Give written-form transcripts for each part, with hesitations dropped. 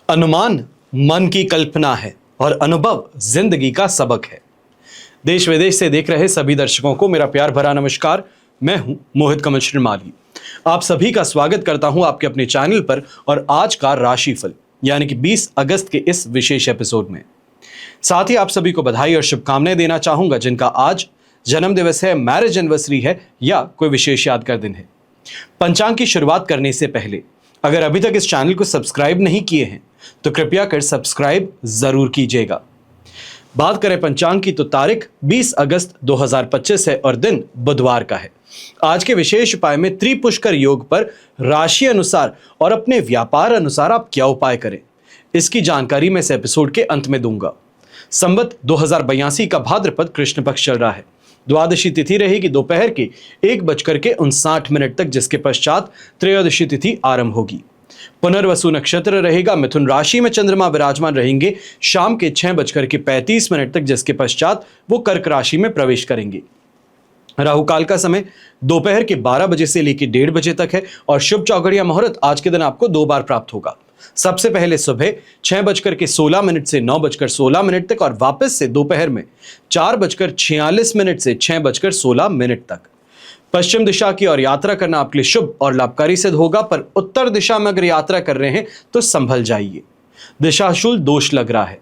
अनुमान मन की कल्पना है और अनुभव जिंदगी का सबक है। देश विदेश से देख रहे सभी दर्शकों को मेरा प्यार भरा नमस्कार। मैं हूं मोहित कमल श्रीमाली। आप सभी का स्वागत करता हूं आपके अपने चैनल पर और आज का राशिफल यानी कि 20 अगस्त के इस विशेष एपिसोड में। साथ ही आप सभी को बधाई और शुभकामनाएं देना चाहूंगा जिनका आज जन्म दिवस है, मैरिज एनिवर्सरी है या कोई विशेष यादगार दिन है। पंचांग की शुरुआत करने से पहले अगर अभी तक इस चैनल को सब्सक्राइब नहीं किए हैं तो कृपया कर सब्सक्राइब जरूर कीजिएगा। बात करें पंचांग की तो तारीख 20 अगस्त 2025 है और दिन बुधवार का है। आज के विशेष उपाय में त्रिपुष्कर योग पर राशि अनुसार और अपने व्यापार अनुसार आप क्या उपाय करें, इसकी जानकारी मैं इस एपिसोड के अंत में दूंगा। संवत 2082 का भाद्रपद कृष्ण पक्ष चल रहा है। द्वादशी तिथि रहेगी दोपहर के 1:59 तक, जिसके पश्चात त्रयोदशी तिथि आरंभ होगी। पुनर्वसु नक्षत्र रहेगा। मिथुन राशि में चंद्रमा विराजमान रहेंगे शाम के 6:35 तक, जिसके पश्चात वो कर्क राशि में प्रवेश करेंगे। राहु काल का समय दोपहर के 12 बजे से लेकर 1:30 बजे तक है और शुभ चौघड़िया मुहूर्त आज के दिन आपको 2 बार प्राप्त होगा। सबसे पहले सुबह 6:16 से 9:16 तक और वापस से दोपहर में 4:46 से 6:16 तक। पश्चिम दिशा की ओर यात्रा करना आपके लिए शुभ और लाभकारी सिद्ध होगा, पर उत्तर दिशा में अगर यात्रा कर रहे हैं तो संभल जाइए। दिशाशूल दोष लग रहा है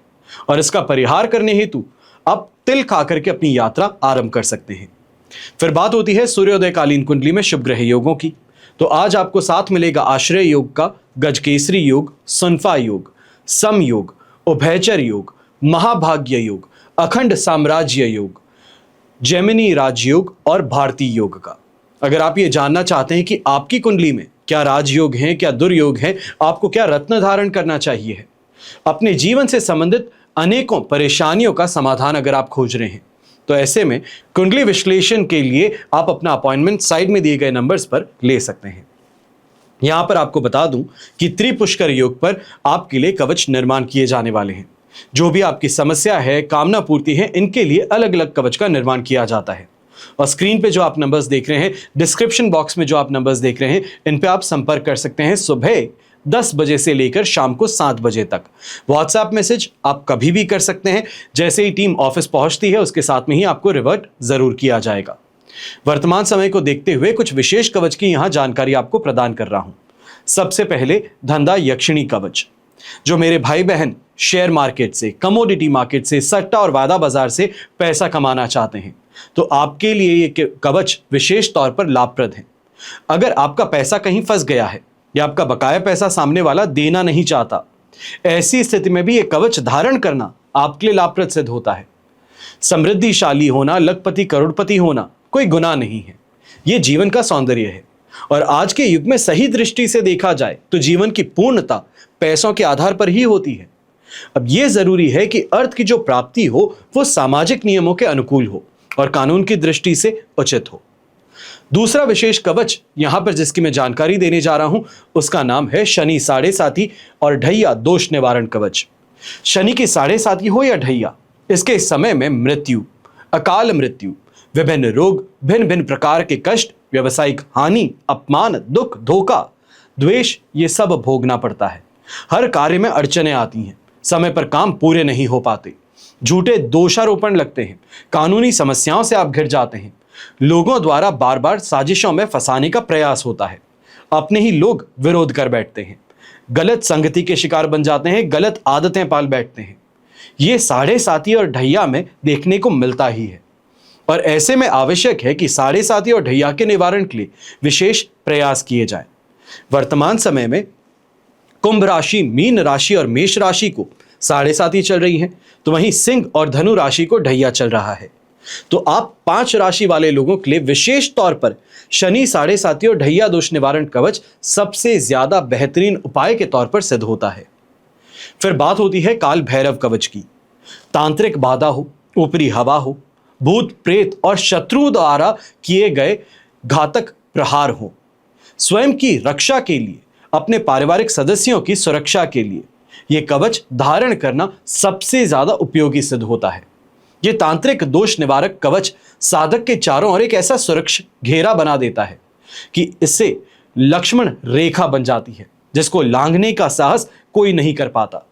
और इसका परिहार करने हेतु आप तिल खाकर के अपनी यात्रा आरंभ कर सकते हैं। फिर बात होती है सूर्योदय कालीन कुंडली में शुभ ग्रह योगों की। तो आज आपको साथ मिलेगा आश्रय योग का, गजकेसरी योग, सुनफा योग, सम योग, उभयचर योग, महाभाग्य योग, अखंड साम्राज्य योग, जेमिनी राजयोग और भारतीय योग का। अगर आप ये जानना चाहते हैं कि आपकी कुंडली में क्या राजयोग हैं, क्या दुर्योग हैं, आपको क्या रत्न धारण करना चाहिए है, अपने जीवन से संबंधित अनेकों परेशानियों का समाधान अगर आप खोज रहे हैं, तो ऐसे में कुंडली विश्लेषण के लिए आप अपना अपॉइंटमेंट साइड में दिए गए नंबर्स पर ले सकते हैं। यहां पर आपको बता दूं कि त्रिपुष्कर योग पर आपके लिए कवच निर्माण किए जाने वाले हैं। जो भी आपकी समस्या है, कामना पूर्ति है, इनके लिए अलग अलग कवच का निर्माण किया जाता है। और स्क्रीन पे जो आप नंबर्स देख रहे हैं, डिस्क्रिप्शन बॉक्स में जो आप नंबर्स देख रहे हैं, इन पे आप संपर्क कर सकते हैं सुबह 10 बजे से लेकर शाम को 7 बजे तक। व्हाट्सएप मैसेज आप कभी भी कर सकते हैं। जैसे ही टीम ऑफिस पहुंचती है उसके साथ में ही आपको रिवर्ट जरूर किया जाएगा। वर्तमान समय को देखते हुए कुछ विशेष कवच की यहां जानकारी आपको प्रदान कर रहा हूं। सबसे पहले धंधा यक्षिणी कवच। जो मेरे भाई बहन शेयर मार्केट से, कमोडिटी मार्केट से, सट्टा और वादा बाजार से पैसा कमाना चाहते हैं तो आपके लिए ये कवच विशेष तौर पर लाभप्रद है। अगर आपका पैसा कहीं फंस गया है या आपका बकाया पैसा सामने वाला देना नहीं चाहता, ऐसी स्थिति में भी ये कवच धारण करना आपके लिए लाभप्रद सिद्ध होता है। समृद्धिशाली होना, लखपति करोड़पति होना कोई गुनाह नहीं है, ये जीवन का सौंदर्य है। और आज के युग में सही दृष्टि से देखा जाए तो जीवन की पूर्णता पैसों के आधार पर ही होती है। अब यह जरूरी है कि अर्थ की जो प्राप्ति हो वो सामाजिक नियमों के अनुकूल हो और कानून की दृष्टि से उचित हो। दूसरा विशेष कवच यहां पर जिसकी मैं जानकारी देने जा रहा हूं उसका नाम है शनि साढ़े साथी और ढैया दोष निवारण कवच। शनि की साढ़े साथी हो या ढैया, इसके समय में मृत्यु, अकाल मृत्यु, विभिन्न रोग, भिन्न भिन्न प्रकार के कष्ट, व्यवसायिक हानि, अपमान, दुख, धोखा, द्वेष, ये सब भोगना पड़ता है। हर कार्य में अड़चने आती हैं, समय पर काम पूरे नहीं हो पाते, झूठे दोषारोपण लगते हैं, कानूनी समस्याओं से आप घिर जाते हैं, लोगों द्वारा बार बार साजिशों में फंसाने का प्रयास होता है, अपने ही लोग विरोध कर बैठते हैं, गलत संगति के शिकार बन जाते हैं, गलत आदतें पाल बैठते हैं। ये साढ़े साथी और ढैया में देखने को मिलता ही है और ऐसे में आवश्यक है कि साढ़े साथी और ढैया के निवारण के लिए विशेष प्रयास किए जाए। वर्तमान समय में कुंभ राशि, मीन राशि और मेष राशि को साढ़े साथी चल रही है, तो वहीं सिंह और धनु राशि को ढैया चल रहा है। तो आप 5 राशि वाले लोगों के लिए विशेष तौर पर शनि साढ़े साथी और ढैया दोष निवारण कवच सबसे ज्यादा बेहतरीन उपाय के तौर पर सिद्ध होता है। फिर बात होती है काल भैरव कवच की। तांत्रिक बाधा हो, ऊपरी हवा हो, भूत प्रेत और शत्रु द्वारा किए गए घातक प्रहार हो, स्वयं की रक्षा के लिए, अपने पारिवारिक सदस्यों की सुरक्षा के लिए यह कवच धारण करना सबसे ज्यादा उपयोगी सिद्ध होता है। यह तांत्रिक दोष निवारक कवच साधक के चारों ओर एक ऐसा सुरक्षा घेरा बना देता है कि इससे लक्ष्मण रेखा बन जाती है, जिसको लांघने का साहस कोई नहीं कर पाता।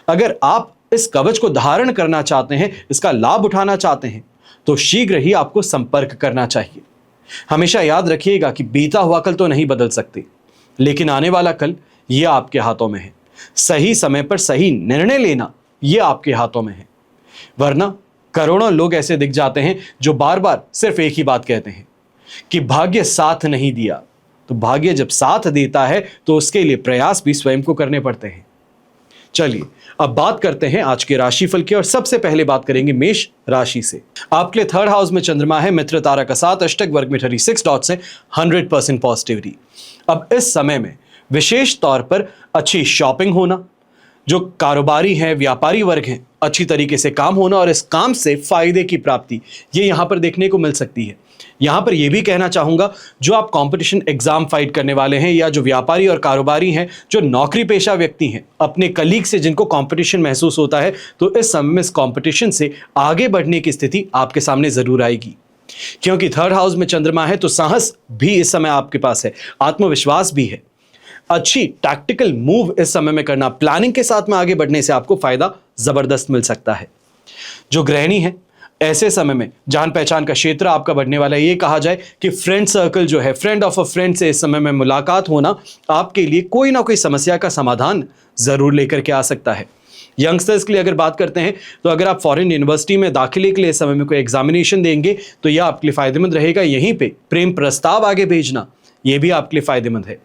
अगर आप इस कवच को धारण करना चाहते हैं, इसका लाभ उठाना चाहते हैं, तो शीघ्र ही आपको संपर्क करना चाहिए। हमेशा याद रखिएगा कि बीता हुआ कल तो नहीं बदल सकते, लेकिन आने वाला कल यह आपके हाथों में है। सही समय पर सही निर्णय लेना यह आपके हाथों में है। वरना करोड़ों लोग ऐसे दिख जाते हैं जो बार बार सिर्फ एक ही बात कहते हैं कि भाग्य साथ नहीं दिया। तो भाग्य जब साथ देता है तो उसके लिए प्रयास भी स्वयं को करने पड़ते हैं। चलिए अब बात करते हैं आज के राशिफल की, और सबसे पहले बात करेंगे मेष राशि से। आपके लिए थर्ड हाउस में चंद्रमा है, मित्र तारा का 7, अष्टक वर्ग में 36 डॉट्स है, 100% पॉजिटिविटी। अब इस समय में विशेष तौर पर अच्छी शॉपिंग होना, जो कारोबारी हैं, व्यापारी वर्ग हैं, अच्छी तरीके से काम होना और इस काम से फायदे की प्राप्ति, ये यहां पर देखने को मिल सकती है। यहां पर यह भी कहना चाहूंगा, जो आप कंपटीशन एग्जाम फाइट करने वाले हैं या जो व्यापारी और कारोबारी हैं, जो नौकरी पेशा व्यक्ति हैं, अपने कलीग से जिनको कंपटीशन महसूस होता है, तो इस समय में इस कंपटीशन से आगे बढ़ने की स्थिति आपके सामने जरूर आएगी। क्योंकि थर्ड हाउस में चंद्रमा है तो साहस भी इस समय आपके पास है, आत्मविश्वास भी है। अच्छी टैक्टिकल मूव इस समय में करना, प्लानिंग के साथ में आगे बढ़ने से आपको फायदा जबरदस्त मिल सकता है। जो गृहिणी है, ऐसे समय में जान पहचान का क्षेत्र आपका बढ़ने वाला है। ये कहा जाए कि फ्रेंड सर्कल जो है, फ्रेंड ऑफ अ फ्रेंड से इस समय में मुलाकात होना आपके लिए कोई ना कोई समस्या का समाधान जरूर लेकर के आ सकता है। यंगस्टर्स के लिए अगर बात करते हैं तो अगर आप फॉरेन यूनिवर्सिटी में दाखिले के लिए इस समय में कोई एग्जामिनेशन देंगे तो यह आपके लिए फायदेमंद रहेगा। यहीं पे प्रेम प्रस्ताव आगे भेजना, यह भी आपके लिए फायदेमंद है।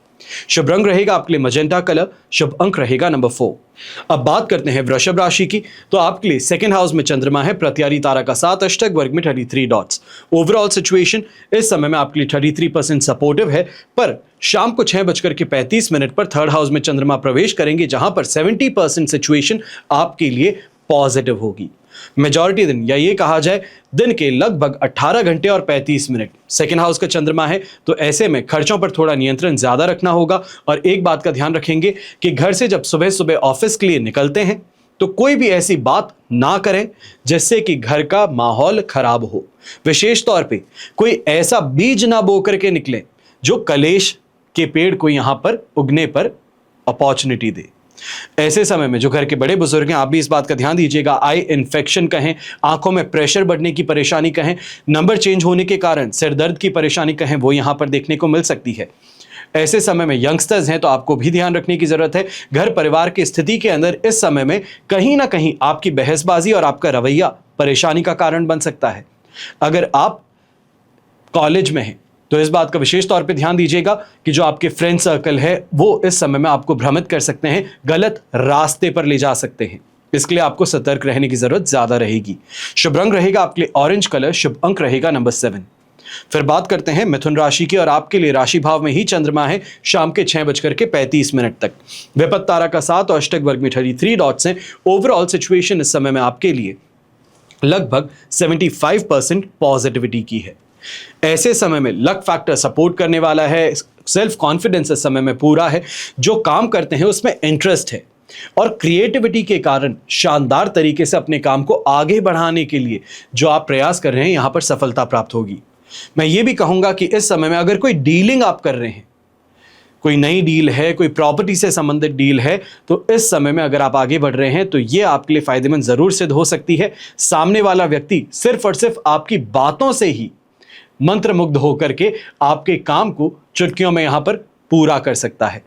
शुभ रंग रहेगा आपके लिए मजेंटा कलर, शुभ अंक रहेगा नंबर 4। अब बात करते हैं वृषभ राशि की, तो आपके लिए सेकंड हाउस में चंद्रमा है, प्रत्यारी तारा का 7, अष्टक वर्ग में 33 डॉट्स। ओवरऑल सिचुएशन इस समय में आपके लिए 33% सपोर्टिव है, पर शाम को 6:35 पर थर्ड हाउस में चंद्रमा प्रवेश करेंगे, जहां पर 70% सिचुएशन आपके लिए पॉजिटिव होगी। मेजॉरिटी दिन, या ये कहा जाए दिन के लगभग 18 घंटे और 35 मिनट सेकेंड हाउस का चंद्रमा है, तो ऐसे में खर्चों पर थोड़ा नियंत्रण ज्यादा रखना होगा। और एक बात का ध्यान रखेंगे कि घर से जब सुबह सुबह ऑफिस के लिए निकलते हैं तो कोई भी ऐसी बात ना करें जिससे कि घर का माहौल खराब हो। विशेष तौर पे कोई ऐसा बीज ना बो करके निकले जो कलेश के पेड़ को यहां पर उगने पर अपॉर्चुनिटी दे। ऐसे समय में जो घर के बड़े बुजुर्ग हैं, आप भी इस बात का ध्यान दीजिएगा। आई इन्फेक्शन कहें, आंखों में प्रेशर बढ़ने की परेशानी कहें, नंबर चेंज होने के कारण सिर दर्द की परेशानी कहें, वो यहां पर देखने को मिल सकती है। ऐसे समय में यंगस्टर्स हैं तो आपको भी ध्यान रखने की जरूरत है। घर परिवार की स्थिति के अंदर इस समय में कहीं ना कहीं आपकी बहसबाजी और आपका रवैया परेशानी का कारण बन सकता है। अगर आप कॉलेज में हैं तो इस बात का विशेष तौर पे ध्यान दीजिएगा कि जो आपके फ्रेंड सर्कल है वो इस समय में आपको भ्रमित कर सकते हैं, गलत रास्ते पर ले जा सकते हैं। इसके लिए आपको सतर्क रहने की जरूरत ज्यादा रहेगी। शुभ रंग रहेगा आपके लिए ऑरेंज कलर, शुभ अंक रहेगा नंबर 7। फिर बात करते हैं मिथुन राशि की, और आपके लिए राशि भाव में ही चंद्रमा है शाम के 6:35 तक। विपत्त तारा का 7 और अष्टक वर्ग में 33 डॉट्स हैं। ओवरऑल सिचुएशन इस समय में आपके लिए लगभग 75% पॉजिटिविटी की है। ऐसे समय में लक फैक्टर सपोर्ट करने वाला है, सेल्फ कॉन्फिडेंस इस समय में पूरा है, जो काम करते हैं उसमें इंटरेस्ट है और क्रिएटिविटी के कारण शानदार तरीके से अपने काम को आगे बढ़ाने के लिए जो आप प्रयास कर रहे हैं यहां पर सफलता प्राप्त होगी। मैं ये भी कहूंगा कि इस समय में अगर कोई डीलिंग आप कर रहे हैं, कोई नई डील है, कोई प्रॉपर्टी से संबंधित डील है, तो इस समय में अगर आप आगे बढ़ रहे हैं तो ये आपके लिए फायदेमंद जरूर सिद्ध हो सकती है। सामने वाला व्यक्ति सिर्फ और सिर्फ आपकी बातों से ही मंत्रमुग्ध होकर के आपके काम को चुटकियों में यहां पर पूरा कर सकता है।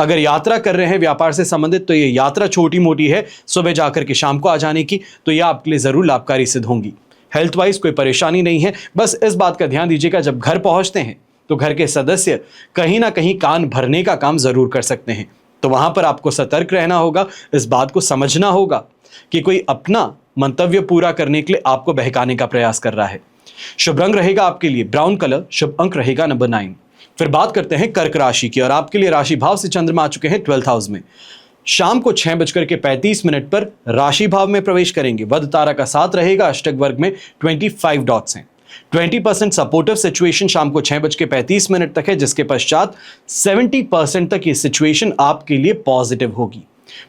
अगर यात्रा कर रहे हैं व्यापार से संबंधित, तो ये यात्रा छोटी मोटी है, सुबह जाकर के शाम को आ जाने की, तो यह आपके लिए जरूर लाभकारी सिद्ध होंगी। हेल्थ वाइज कोई परेशानी नहीं है। बस इस बात का ध्यान दीजिएगा, जब घर पहुंचते हैं तो घर के सदस्य कहीं ना कहीं कान भरने का काम जरूर कर सकते हैं, तो वहां पर आपको सतर्क रहना होगा। इस बात को समझना होगा कि कोई अपना मंतव्य पूरा करने के लिए आपको बहकाने का प्रयास कर रहा है। शुभ रंग रहेगा आपके लिए ब्राउन कलर, शुभ अंक रहेगा नंबर 9। फिर बात करते हैं कर्क राशि की, और आपके लिए राशि भाव से चंद्रमा आ चुके हैं 12th हाउस में। शाम को 6:35 पर राशि भाव में प्रवेश करेंगे। वध तारा का 7 रहेगा, अष्टक वर्ग में 25 डॉट्स हैं। 20% सपोर्टिव सिचुएशन शाम को 6:35 तक है, जिसके पश्चात 70% तक ये सिचुएशन आपके लिए पॉजिटिव होगी।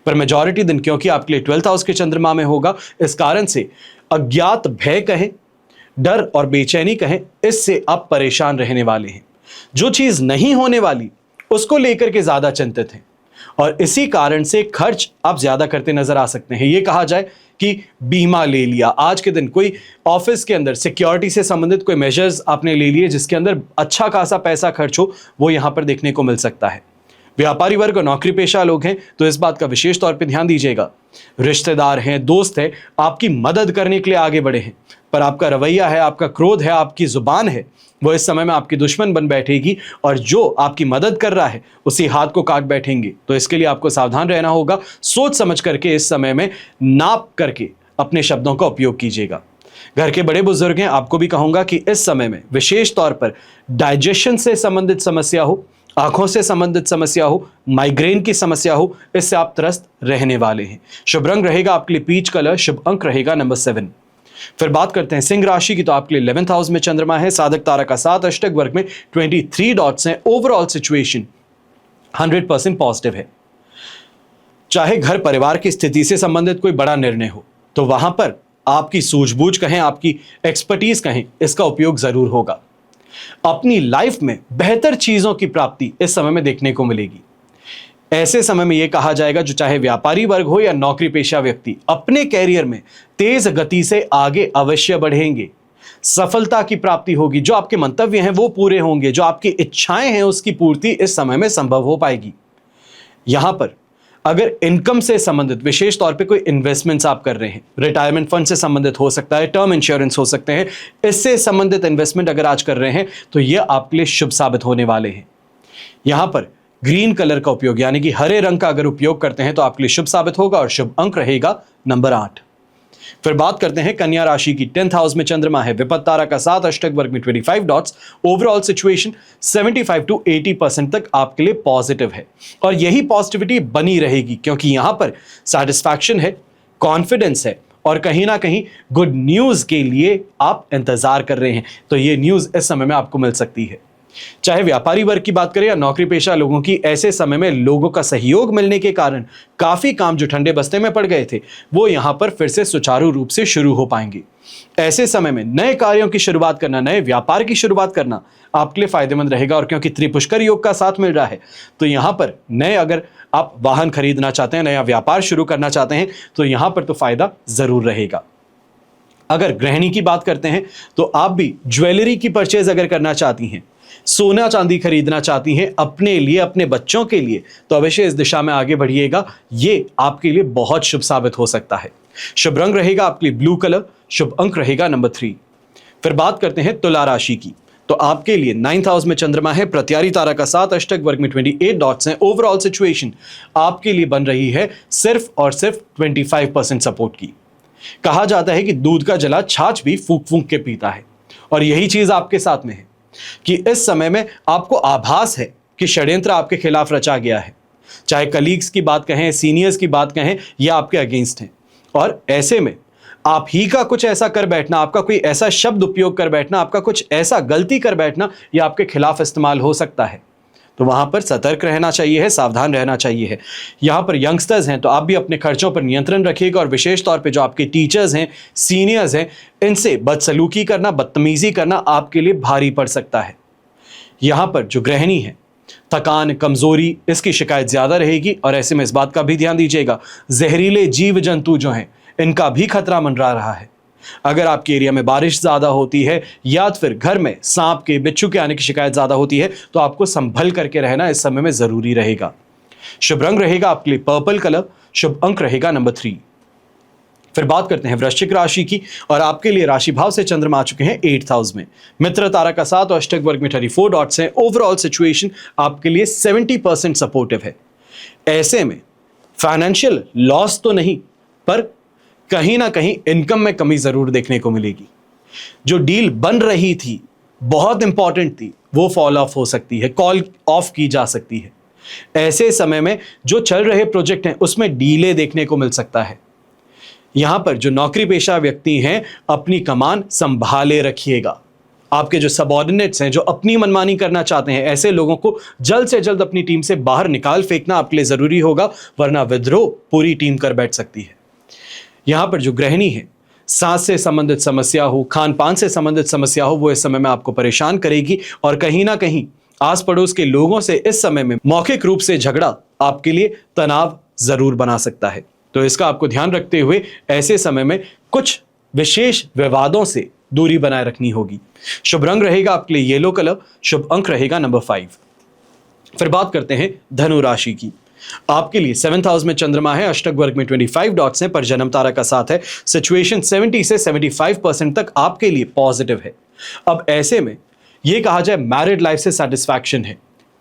पर मेजॉरिटी दिन क्योंकि आपके लिए 12th हाउस के चंद्रमा में होगा, इस कारण से अज्ञात भय कहें, डर और बेचैनी कहें, इससे आप परेशान रहने वाले हैं। जो चीज नहीं होने वाली उसको लेकर के ज्यादा चिंतित हैं, और इसी कारण से खर्च आप ज्यादा करते नजर आ सकते हैं। ये कहा जाए कि बीमा ले लिया, आज के दिन कोई ऑफिस के अंदर सिक्योरिटी से संबंधित कोई मेजर्स आपने ले लिए जिसके अंदर अच्छा खासा पैसा खर्च हो, वो यहां पर देखने को मिल सकता है। व्यापारी वर्ग और नौकरी पेशा लोग हैं तो इस बात का विशेष तौर पे ध्यान दीजिएगा। रिश्तेदार हैं, दोस्त हैं, आपकी मदद करने के लिए आगे बढ़े हैं, पर आपका रवैया है, आपका क्रोध है, आपकी जुबान है, वो इस समय में आपकी दुश्मन बन बैठेगी और जो आपकी मदद कर रहा है उसी हाथ को काट बैठेंगे। तो इसके लिए आपको सावधान रहना होगा। सोच समझ करके इस समय में नाप करके अपने शब्दों का उपयोग कीजिएगा। घर के बड़े बुजुर्ग हैं, आपको भी कहूंगा कि इस समय में विशेष तौर पर डाइजेशन से संबंधित समस्या हो, आंखों से संबंधित समस्या हो, माइग्रेन की समस्या हो, इससे आप त्रस्त रहने वाले हैं। शुभ रंग रहेगा आपके लिए पीच कलर, शुभ अंक रहेगा नंबर 7। फिर बात करते हैं सिंह राशि की, तो आपके लिए 11th हाउस में चंद्रमा है, साधक तारा का 7, अष्टक वर्ग में 23 डॉट्स हैं। ओवरऑल सिचुएशन 100% पॉजिटिव है। चाहे घर परिवार की स्थिति से संबंधित कोई बड़ा निर्णय हो तो वहां पर आपकी सूझबूझ कहें, आपकी एक्सपर्टीज कहें, इसका उपयोग जरूर होगा। अपनी लाइफ में बेहतर चीजों की प्राप्ति इस समय में देखने को मिलेगी। ऐसे समय में यह कहा जाएगा, जो चाहे व्यापारी वर्ग हो या नौकरी पेशा व्यक्ति, अपने कैरियर में तेज गति से आगे अवश्य बढ़ेंगे। सफलता की प्राप्ति होगी, जो आपके मंतव्य हैं वो पूरे होंगे, जो आपकी इच्छाएं हैं उसकी पूर्ति इस समय में संभव हो पाएगी। यहां पर अगर इनकम से संबंधित विशेष तौर पे कोई इन्वेस्टमेंट्स आप कर रहे हैं, रिटायरमेंट फंड से संबंधित हो सकता है, टर्म इंश्योरेंस हो सकते हैं, इससे संबंधित इन्वेस्टमेंट अगर आज कर रहे हैं तो ये आपके लिए शुभ साबित होने वाले हैं। यहां पर ग्रीन कलर का उपयोग यानी कि हरे रंग का अगर उपयोग करते हैं तो आपके लिए शुभ साबित होगा और शुभ अंक रहेगा नंबर 8। फिर बात करते हैं कन्या राशि की, 10th हाउस में चंद्रमा है, विपत्त तारा का 7, अष्टक वर्ग में 25 डॉट्स। ओवरऑल सिचुएशन 75 to 80% तक आपके लिए पॉजिटिव है और यही पॉजिटिविटी बनी रहेगी, क्योंकि यहां पर सैटिस्फैक्शन है, कॉन्फिडेंस है और कहीं ना कहीं गुड न्यूज के लिए आप इंतजार कर रहे हैं। तो ये न्यूज इस समय में आपको मिल सकती है। चाहे व्यापारी वर्ग की बात करें या नौकरी पेशा लोगों की, ऐसे समय में लोगों का सहयोग मिलने के कारण काफी काम जो ठंडे बस्ते में पड़ गए थे वो यहां पर फिर से सुचारू रूप से शुरू हो पाएंगे। ऐसे समय में नए कार्यों की शुरुआत करना, नए व्यापार की शुरुआत करना आपके लिए फायदेमंद रहेगा। और क्योंकि त्रिपुष्कर योग का साथ मिल रहा है तो यहां पर नए, अगर आप वाहन खरीदना चाहते हैं, नया व्यापार शुरू करना चाहते हैं तो यहां पर तो फायदा जरूर रहेगा। अगर गृहिणी की बात करते हैं तो आप भी ज्वेलरी की परचेज अगर करना चाहती हैं, सोना चांदी खरीदना चाहती हैं अपने लिए, अपने बच्चों के लिए, तो अवश्य इस दिशा में आगे बढ़िएगा। ये आपके लिए बहुत शुभ साबित हो सकता है। शुभ रंग रहेगा आपके लिए ब्लू कलर, शुभ अंक रहेगा नंबर 3। फिर बात करते हैं तुला राशि की, तो आपके लिए 9th हाउस में चंद्रमा है, प्रत्यारी तारा का 7, अष्टक वर्ग में 28 डॉट्स हैं। ओवरऑल सिचुएशन आपके लिए बन रही है सिर्फ और सिर्फ 25% सपोर्ट की। कहा जाता है कि दूध का जला छाछ भी फूंक फूंक के पीता है, और यही चीज आपके साथ में है कि इस समय में आपको आभास है कि षड्यंत्र आपके खिलाफ रचा गया है। चाहे कलीग्स की बात कहें, सीनियर्स की बात कहें, या आपके अगेंस्ट हैं, और ऐसे में आप ही का कुछ ऐसा कर बैठना, आपका कोई ऐसा शब्द उपयोग कर बैठना, आपका कुछ ऐसा गलती कर बैठना, यह आपके खिलाफ इस्तेमाल हो सकता है। तो वहां पर सतर्क रहना चाहिए है, सावधान रहना चाहिए है। यहां पर यंगस्टर्स हैं तो आप भी अपने खर्चों पर नियंत्रण रखिएगा, और विशेष तौर पे जो आपके टीचर्स हैं, सीनियर्स हैं, इनसे बदसलूकी करना, बदतमीजी करना आपके लिए भारी पड़ सकता है। यहां पर जो गृहिणी है, थकान, कमजोरी, इसकी शिकायत ज्यादा रहेगी, और ऐसे में इस बात का भी ध्यान दीजिएगा, जहरीले जीव जंतु जो हैं इनका भी खतरा मंडरा रहा है। अगर आपके एरिया में बारिश ज्यादा होती है या फिर घर में सांप के, बिच्छू के आने की शिकायत ज्यादा होती है तो आपको संभल करके रहना इस समय में जरूरी रहेगा। शुभ रंग रहेगा आपके लिए पर्पल कलर, शुभ अंक रहेगा नंबर 3। फिर बात करते हैं वृश्चिक राशि की, और आपके लिए राशि भाव से चंद्रमा आ चुके हैं 8th हाउस में, मित्र तारा का 7 और अष्टक वर्ग में 34 डॉट्स हैं। ओवरऑल सिचुएशन आपके लिए 70% सपोर्टिव है। ऐसे में फाइनेंशियल लॉस तो नहीं, पर कहीं ना कहीं इनकम में कमी जरूर देखने को मिलेगी। जो डील बन रही थी, बहुत इंपॉर्टेंट थी, वो फॉल ऑफ हो सकती है, कॉल ऑफ की जा सकती है। ऐसे समय में जो चल रहे प्रोजेक्ट हैं उसमें डीले देखने को मिल सकता है। यहां पर जो नौकरी पेशा व्यक्ति हैं, अपनी कमान संभाले रखिएगा। आपके जो सबऑर्डिनेट्स हैं, जो अपनी मनमानी करना चाहते हैं, ऐसे लोगों को जल्द से जल्द अपनी टीम से बाहर निकाल फेंकना आपके लिए जरूरी होगा, वरना विद्रोह पूरी टीम कर बैठ सकती है। यहां पर जो गृहिणी है, सांस से संबंधित समस्या हो, खान पान से संबंधित समस्या हो, वो इस समय में आपको परेशान करेगी, और कहीं ना कहीं आस पड़ोस के लोगों से इस समय में मौखिक रूप से झगड़ा आपके लिए तनाव जरूर बना सकता है। तो इसका आपको ध्यान रखते हुए ऐसे समय में कुछ विशेष विवादों से दूरी बनाए रखनी होगी। शुभ रंग रहेगा आपके लिए येलो कलर, शुभ अंक रहेगा नंबर 5। फिर बात करते हैं धनु राशि की। आपके लिए 7th हाउस में चंद्रमा है, अष्टक वर्ग में 25 डॉट्स हैं, पर जन्म तारा का साथ है। सिचुएशन 70 से 75% तक आपके लिए पॉजिटिव है। अब ऐसे में यह कहा जाए मैरिड लाइफ से सेटिस्फैक्शन है,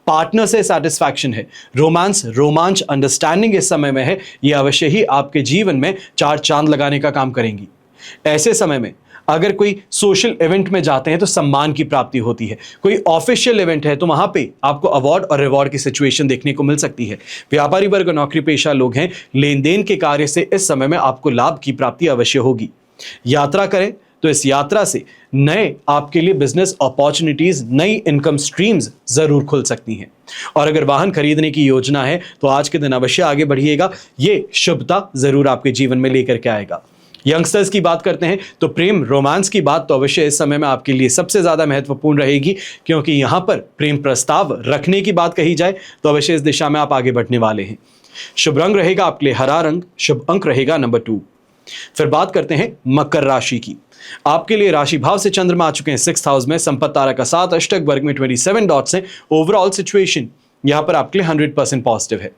पार्टनर से सेटिस्फैक्शन है, रोमांस, रोमांच, अंडरस्टैंडिंग इस समय में है। यह अवश्य ही आपके जीवन में 4 चांद लगाने का काम करेंगी। ऐसे समय में अगर कोई सोशल इवेंट में जाते हैं तो सम्मान की प्राप्ति होती है, कोई ऑफिशियल इवेंट है तो वहां पे आपको अवार्ड और रिवॉर्ड की सिचुएशन देखने को मिल सकती है। व्यापारी वर्ग और नौकरी पेशा लोग हैं, लेन देन के कार्य से इस समय में आपको लाभ की प्राप्ति अवश्य होगी। यात्रा करें तो इस यात्रा से नए आपके लिए बिजनेस अपॉर्चुनिटीज, नई इनकम स्ट्रीम्स जरूर खुल सकती हैं। और अगर वाहन खरीदने की योजना है तो आज के दिन अवश्य आगे बढ़िएगा, ये शुभता जरूर आपके जीवन में लेकर के आएगा। यंगस्टर्स की बात करते हैं तो प्रेम रोमांस की बात तो अवश्य इस समय में आपके लिए सबसे ज्यादा महत्वपूर्ण रहेगी, क्योंकि यहां पर प्रेम प्रस्ताव रखने की बात कही जाए तो अवश्य इस दिशा में आप आगे बढ़ने वाले हैं। शुभ रंग रहेगा आपके लिए हरा रंग, शुभ अंक रहेगा नंबर 2। फिर बात करते हैं मकर राशि की। आपके लिए राशि भाव से चंद्रमा आ चुके हैं 6th हाउस में, संपत्ति तारा का साथ, अष्टक वर्ग में 27 डॉट्स हैं। ओवरऑल सिचुएशन यहां पर आपके लिए 100% पॉजिटिव है।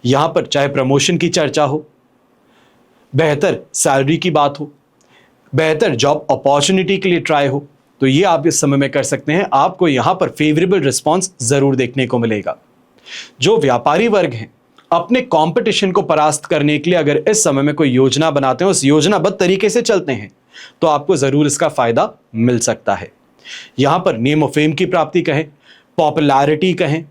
यहां पर चाहे प्रमोशन की चर्चा हो, बेहतर सैलरी की बात हो, बेहतर जॉब अपॉर्चुनिटी के लिए ट्राई हो, तो ये आप इस समय में कर सकते हैं। आपको यहां पर फेवरेबल रिस्पॉन्स जरूर देखने को मिलेगा। जो व्यापारी वर्ग हैं, अपने कंपटीशन को परास्त करने के लिए अगर इस समय में कोई योजना बनाते हैं, उस योजनाबद्ध तरीके से चलते हैं, तो आपको जरूर इसका फायदा मिल सकता है। यहां पर नेम ऑफ फेम की प्राप्ति कहें, पॉपुलैरिटी कहें,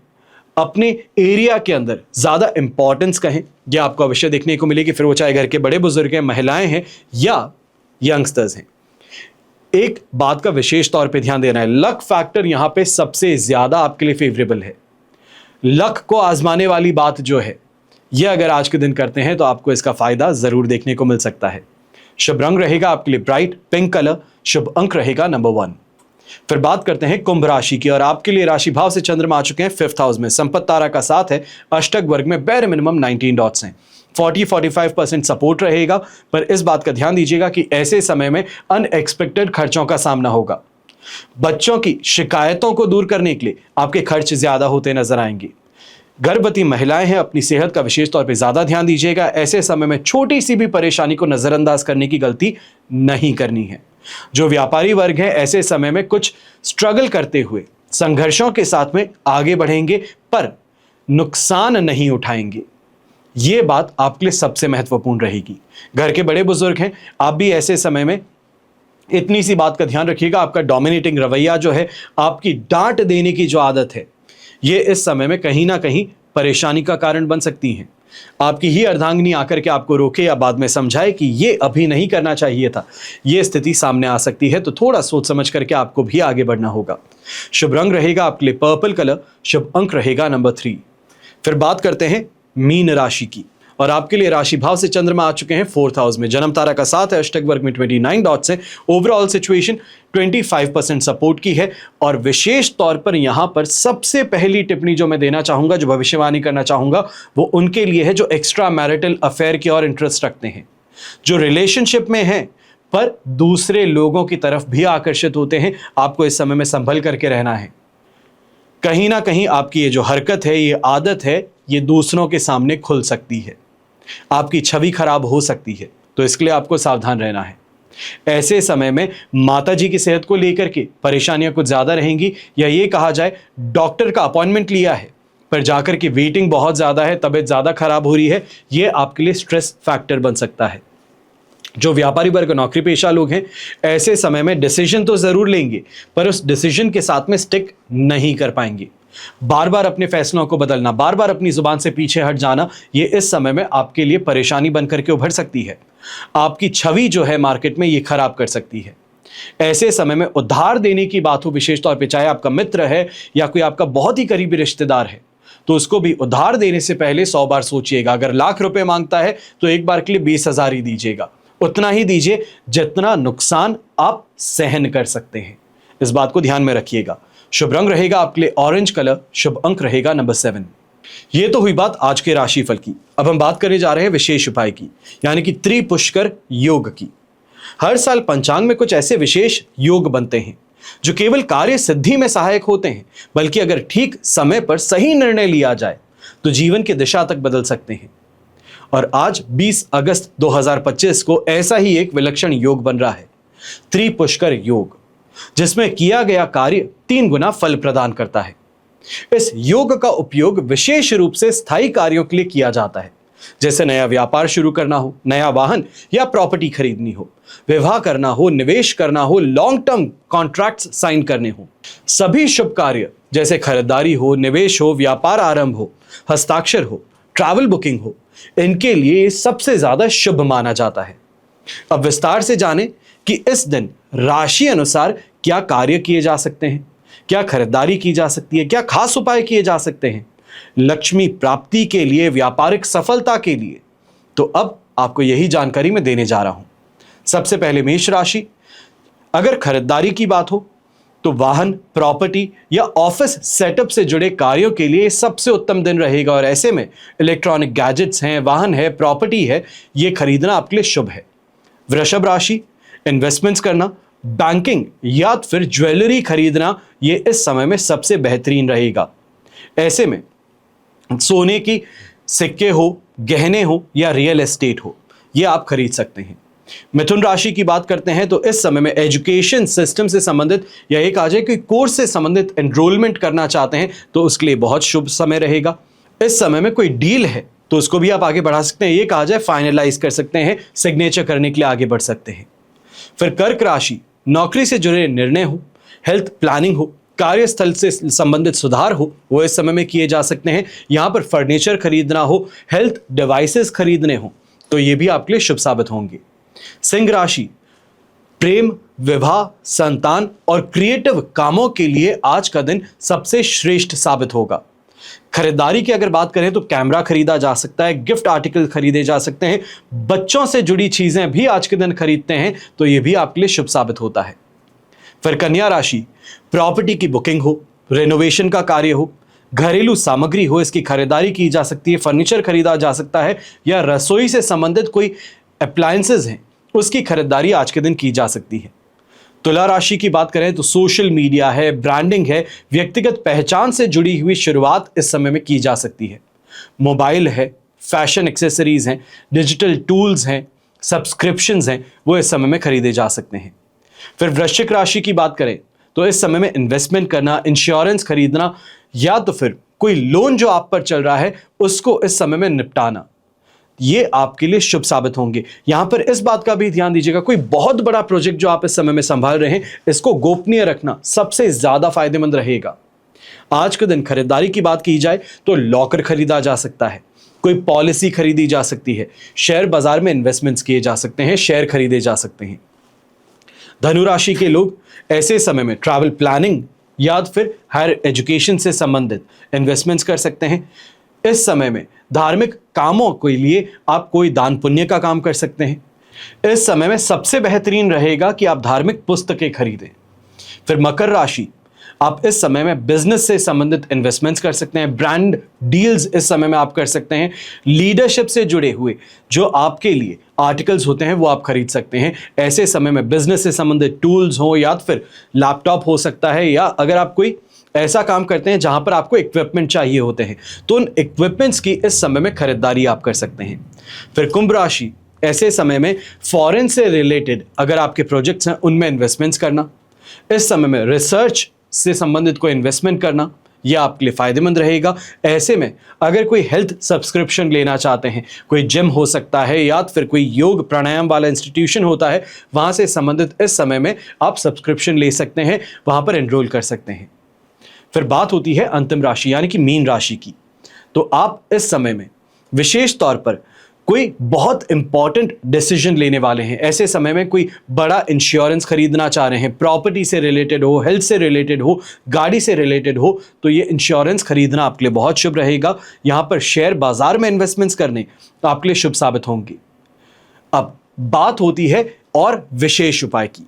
अपने एरिया के अंदर ज्यादा इंपॉर्टेंस कहें, यह आपको अवश्य देखने को मिलेगी। फिर वो चाहे घर के बड़े बुजुर्ग हैं, महिलाएं हैं या यंगस्टर्स हैं। एक बात का विशेष तौर पे ध्यान देना है, लक फैक्टर यहां पे सबसे ज्यादा आपके लिए फेवरेबल है। लक को आजमाने वाली बात जो है, यह अगर आज के दिन करते हैं तो आपको इसका फायदा जरूर देखने को मिल सकता है। शुभ रंग रहेगा आपके लिए ब्राइट पिंक कलर, शुभ अंक रहेगा नंबर 1। फिर बात करते हैं कुंभ राशि की, और आपके लिए राशि भाव से चंद्रमा आ चुके हैं 5th हाउस में, संपत्ति तारा का साथ है, अष्टक वर्ग में बेर मिनिमम 19 डॉट्स हैं। 40-45% सपोर्ट रहेगा, पर इस बात का ध्यान दीजिएगा कि ऐसे समय में अनएक्सपेक्टेड खर्चों का सामना होगा। बच्चों की शिकायतों को दूर करने के लिए आपके खर्च ज्यादा होते नजर आएंगे। गर्भवती महिलाएं हैं, अपनी सेहत का विशेष तौर पे ज्यादा ध्यान दीजिएगा। ऐसे समय में छोटी सी भी परेशानी को नजरअंदाज करने की गलती नहीं करनी है। जो व्यापारी वर्ग है, ऐसे समय में कुछ स्ट्रगल करते हुए संघर्षों के साथ में आगे बढ़ेंगे, पर नुकसान नहीं उठाएंगे। यह बात आपके लिए सबसे महत्वपूर्ण रहेगी। घर के बड़े बुजुर्ग हैं, आप भी ऐसे समय में इतनी सी बात का ध्यान रखिएगा, आपका डोमिनेटिंग रवैया जो है, आपकी डांट देने की जो आदत है, ये इस समय में कहीं ना कहीं परेशानी का कारण बन सकती हैं। आपकी ही अर्धांगिनी आकर के आपको रोके या बाद में समझाए कि ये अभी नहीं करना चाहिए था, ये स्थिति सामने आ सकती है, तो थोड़ा सोच समझ करके आपको भी आगे बढ़ना होगा। शुभ रंग रहेगा आपके लिए पर्पल कलर, शुभ अंक रहेगा नंबर 3। फिर बात करते हैं मीन राशि की, और आपके लिए राशि भाव से चंद्रमा आ चुके हैं 4th हाउस में, जन्म तारा का साथ है, अष्टक वर्ग में 29 डॉट्स हैं। ओवरऑल सिचुएशन 25% सपोर्ट की है। और विशेष तौर पर यहां पर सबसे पहली टिप्पणी जो मैं देना चाहूंगा, जो भविष्यवाणी करना चाहूंगा, वो उनके लिए है जो एक्स्ट्रा मैरिटल अफेयर की ओर इंटरेस्ट रखते हैं, जो रिलेशनशिप में हैं पर दूसरे लोगों की तरफ भी आकर्षित होते हैं। आपको इस समय में संभल करके रहना है। कहीं ना कहीं आपकी ये जो हरकत है, ये आदत है, ये दूसरों के सामने खुल सकती है, आपकी छवि खराब हो सकती है, तो इसके लिए आपको सावधान रहना है। ऐसे समय में माताजी की सेहत को लेकर के परेशानियां कुछ ज्यादा रहेंगी, या ये कहा जाए डॉक्टर का अपॉइंटमेंट लिया है पर जाकर के वेटिंग बहुत ज्यादा है, तबीयत ज्यादा खराब हो रही है, ये आपके लिए स्ट्रेस फैक्टर बन सकता है। जो व्यापारी वर्ग नौकरी पेशा लोग हैं, ऐसे समय में डिसीजन तो जरूर लेंगे, पर उस डिसीजन के साथ में स्टिक नहीं कर पाएंगे। बार बार अपने फैसलों को बदलना, बार बार अपनी जुबान से पीछे हट जाना, ये इस समय में आपके लिए परेशानी बनकर के उभर सकती है। आपकी छवि जो है मार्केट में, ये खराब कर सकती है। ऐसे समय में उधार देने की बात हो, विशेष तौर पे चाहे आपका मित्र है या कोई आपका बहुत ही करीबी रिश्तेदार है, तो उसको भी उधार देने से पहले 100 बार सोचिएगा। अगर लाख रुपए मांगता है तो एक बार के लिए 20,000 ही दीजिएगा, उतना ही दीजिए जितना नुकसान आप सहन कर सकते हैं। इस बात को ध्यान में रखिएगा। शुभ रंग रहेगा आपके लिए ऑरेंज कलर, शुभ अंक रहेगा नंबर 7। ये तो हुई बात आज के राशिफल की। अब हम बात करने जा रहे हैं विशेष उपाय की, यानी कि त्रिपुष्कर योग की। हर साल पंचांग में कुछ ऐसे विशेष योग बनते हैं जो केवल कार्य सिद्धि में सहायक होते हैं, बल्कि अगर ठीक समय पर सही निर्णय लिया जाए तो जीवन की दिशा तक बदल सकते हैं। और आज 20 अगस्त 2025 को ऐसा ही एक विलक्षण योग बन रहा है, त्रिपुष्कर योग, जिसमें किया गया कार्य 3 गुना फल प्रदान करता है। इस योग का उपयोग विशेष रूप से स्थायी कार्यों के लिए किया जाता है, जैसे नया व्यापार शुरू करना हो, नया वाहन या प्रॉपर्टी खरीदनी हो, विवाह करना हो, निवेश करना हो, लॉन्ग टर्म कॉन्ट्रैक्ट्स साइन करने हो। सभी शुभ कार्य जैसे खरीदारी हो, निवेश हो, व्यापार आरंभ हो, हस्ताक्षर हो, ट्रैवल बुकिंग हो, इनके लिए सबसे ज्यादा शुभ माना जाता है। अब विस्तार से जानें कि इस दिन राशि अनुसार क्या कार्य किए जा सकते हैं, क्या खरीदारी की जा सकती है, क्या खास उपाय किए जा सकते हैं लक्ष्मी प्राप्ति के लिए, व्यापारिक सफलता के लिए। तो अब आपको यही जानकारी मैं देने जा रहा हूं। सबसे पहले मेष राशि। अगर खरीदारी की बात हो तो वाहन, प्रॉपर्टी या ऑफिस सेटअप से जुड़े कार्यों के लिए सबसे उत्तम दिन रहेगा, और ऐसे में इलेक्ट्रॉनिक गैजेट्स हैं, वाहन है, प्रॉपर्टी है, ये खरीदना आपके लिए शुभ है। वृषभ राशि। इन्वेस्टमेंट्स करना, बैंकिंग या फिर ज्वेलरी खरीदना, ये इस समय में सबसे बेहतरीन रहेगा। ऐसे में सोने की सिक्के हो, गहने हो या रियल एस्टेट हो, ये आप खरीद सकते हैं। मिथुन राशि की बात करते हैं तो इस समय में एजुकेशन सिस्टम से संबंधित या एक आ जाए कि कोर्स से संबंधित एनरोलमेंट करना चाहते हैं तो उसके लिए बहुत शुभ समय रहेगा। इस समय में कोई डील है तो उसको भी आप आगे बढ़ा सकते हैं, ये कहा जाए फाइनलाइज कर सकते हैं, सिग्नेचर करने के लिए आगे बढ़ सकते हैं। फिर कर्क राशि। नौकरी से जुड़े निर्णय हो, हेल्थ प्लानिंग हो, कार्यस्थल से संबंधित सुधार हो, वो इस समय में किए जा सकते हैं। यहां पर फर्नीचर खरीदना हो, हेल्थ डिवाइसेस खरीदने हो, तो ये भी आपके लिए शुभ साबित होंगे। सिंह राशि। प्रेम, विवाह, संतान और क्रिएटिव कामों के लिए आज का दिन सबसे श्रेष्ठ साबित होगा। खरीदारी की अगर बात करें तो कैमरा खरीदा जा सकता है, गिफ्ट आर्टिकल खरीदे जा सकते हैं, बच्चों से जुड़ी चीजें भी आज के दिन खरीदते हैं तो यह भी आपके लिए शुभ साबित होता है। फिर कन्या राशि। प्रॉपर्टी की बुकिंग हो, रेनोवेशन का कार्य हो, घरेलू सामग्री हो, इसकी खरीदारी की जा सकती है, फर्नीचर खरीदा जा सकता है, या रसोई से संबंधित कोई अप्लायंसेज हैं उसकी खरीदारी आज के दिन की जा सकती है। तुला राशि की बात करें तो सोशल मीडिया है, ब्रांडिंग है, व्यक्तिगत पहचान से जुड़ी हुई शुरुआत इस समय में की जा सकती है। मोबाइल है, फैशन एक्सेसरीज हैं, डिजिटल टूल्स हैं, सब्सक्रिप्शंस हैं, वो इस समय में खरीदे जा सकते हैं। फिर वृश्चिक राशि की बात करें तो इस समय में इन्वेस्टमेंट करना, इंश्योरेंस खरीदना या तो फिर कोई लोन जो आप पर चल रहा है उसको इस समय में निपटाना, ये आपके लिए शुभ साबित होंगे। यहां पर इस बात का भी ध्यान दीजिएगा, कोई बहुत बड़ा प्रोजेक्ट जो आप इस समय में संभाल रहे हैं इसको गोपनीय रखना सबसे ज्यादा फायदेमंद रहेगा। आज के दिन खरीदारी की बात की जाए तो लॉकर खरीदा जा सकता है, कोई पॉलिसी खरीदी जा सकती है, शेयर बाजार में इन्वेस्टमेंट्स किए जा सकते हैं, शेयर खरीदे जा सकते हैं। धनु राशि के लोग ऐसे समय में ट्रैवल प्लानिंग या फिर हायर एजुकेशन से संबंधित इन्वेस्टमेंट्स कर सकते हैं। इस समय में धार्मिक कामों के लिए आप कोई दान पुण्य का काम कर सकते हैं। इस समय में सबसे बेहतरीन रहेगा कि आप धार्मिक पुस्तकें खरीदें। फिर मकर राशि। आप इस समय में बिजनेस से संबंधित इन्वेस्टमेंट्स कर सकते हैं, ब्रांड डील्स इस समय में आप कर सकते हैं, लीडरशिप से जुड़े हुए जो आपके लिए आर्टिकल्स होते हैं वो आप खरीद सकते हैं। ऐसे समय में बिजनेस से संबंधित टूल्स हो या फिर लैपटॉप हो सकता है, या अगर आप कोई ऐसा काम करते हैं जहां पर आपको इक्विपमेंट चाहिए होते हैं तो उन इक्विपमेंट्स की इस समय में खरीदारी आप कर सकते हैं। फिर कुंभ राशि। ऐसे समय में फॉरेन से रिलेटेड अगर आपके प्रोजेक्ट्स हैं उनमें इन्वेस्टमेंट्स करना, इस समय में रिसर्च से संबंधित कोई इन्वेस्टमेंट करना, यह आपके लिए फायदेमंद रहेगा। ऐसे में अगर कोई हेल्थ सब्सक्रिप्शन लेना चाहते हैं, कोई जिम हो सकता है या फिर कोई योग प्राणायाम वाला इंस्टीट्यूशन होता है, वहां से संबंधित इस समय में आप सब्सक्रिप्शन ले सकते हैं, वहां पर एनरोल कर सकते हैं। फिर बात होती है अंतिम राशि यानी कि मीन राशि की। तो आप इस समय में विशेष तौर पर कोई बहुत इंपॉर्टेंट डिसीजन लेने वाले हैं। ऐसे समय में कोई बड़ा इंश्योरेंस खरीदना चाह रहे हैं, प्रॉपर्टी से रिलेटेड हो, हेल्थ से रिलेटेड हो, गाड़ी से रिलेटेड हो, तो ये इंश्योरेंस खरीदना आपके लिए बहुत शुभ रहेगा। यहां पर शेयर बाजार में इन्वेस्टमेंट्स करने आपके लिए शुभ साबित होंगे। अब बात होती है और विशेष उपाय की।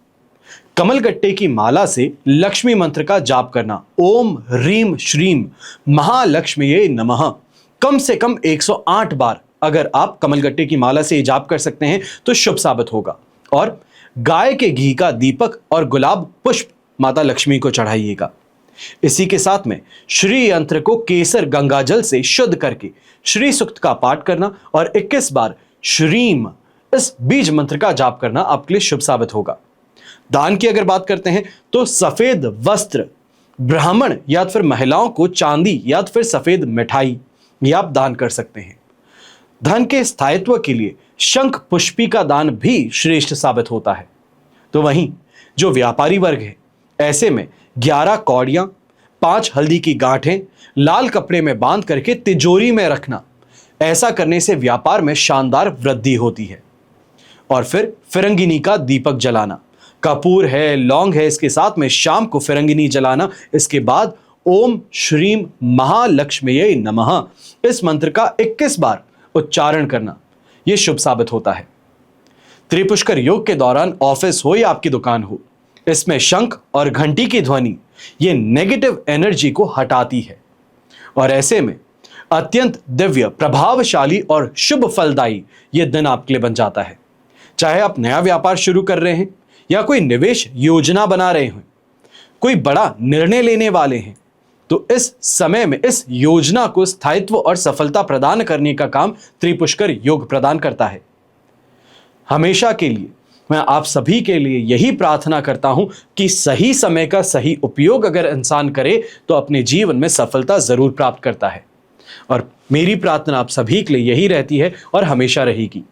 कमलगट्टे की माला से लक्ष्मी मंत्र का जाप करना, ओम ह्रीम श्रीम महालक्ष्मीये नमः, कम से कम 108 बार अगर आप कमलगट्टे की माला से जाप कर सकते हैं तो शुभ साबित होगा। और गाय के घी का दीपक और गुलाब पुष्प माता लक्ष्मी को चढ़ाइएगा। इसी के साथ में श्री यंत्र को केसर गंगाजल से शुद्ध करके श्री सूक्त का पाठ करना और 21 बार श्रीम इस बीज मंत्र का जाप करना आपके लिए शुभ साबित होगा। दान की अगर बात करते हैं तो सफेद वस्त्र ब्राह्मण या फिर महिलाओं को चांदी या फिर सफेद मिठाई ये आप दान कर सकते हैं। धन के स्थायित्व के लिए शंख पुष्पी का दान भी श्रेष्ठ साबित होता है। तो वहीं जो व्यापारी वर्ग है ऐसे में 11 कौड़ियां 5 हल्दी की गांठें लाल कपड़े में बांध करके तिजोरी में रखना, ऐसा करने से व्यापार में शानदार वृद्धि होती है। और फिर फिरंगिनी का दीपक जलाना, कपूर है, लौंग है, इसके साथ में शाम को फिरंगिनी जलाना। इसके बाद ओम श्रीम महालक्ष्मीये नमः इस मंत्र का 21 बार उच्चारण करना, यह शुभ साबित होता है। त्रिपुष्कर योग के दौरान ऑफिस हो या आपकी दुकान हो, इसमें शंख और घंटी की ध्वनि ये नेगेटिव एनर्जी को हटाती है और ऐसे में अत्यंत दिव्य, प्रभावशाली और शुभ फलदायी ये दिन आपके लिए बन जाता है। चाहे आप नया व्यापार शुरू कर रहे हैं या कोई निवेश योजना बना रहे हैं, कोई बड़ा निर्णय लेने वाले हैं, तो इस समय में इस योजना को स्थायित्व और सफलता प्रदान करने का काम त्रिपुष्कर योग प्रदान करता है। हमेशा के लिए मैं आप सभी के लिए यही प्रार्थना करता हूं कि सही समय का सही उपयोग अगर इंसान करे तो अपने जीवन में सफलता जरूर प्राप्त करता है। और मेरी प्रार्थना आप सभी के लिए यही रहती है और हमेशा रहेगी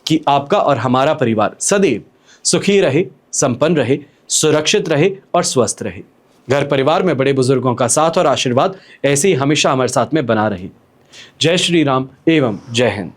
कि आपका और हमारा परिवार सदैव सुखी रहे, संपन्न रहे, सुरक्षित रहे और स्वस्थ रहे। घर परिवार में बड़े बुजुर्गों का साथ और आशीर्वाद ऐसे ही हमेशा हमारे साथ में बना रहे। जय श्री राम एवं जय हिंद।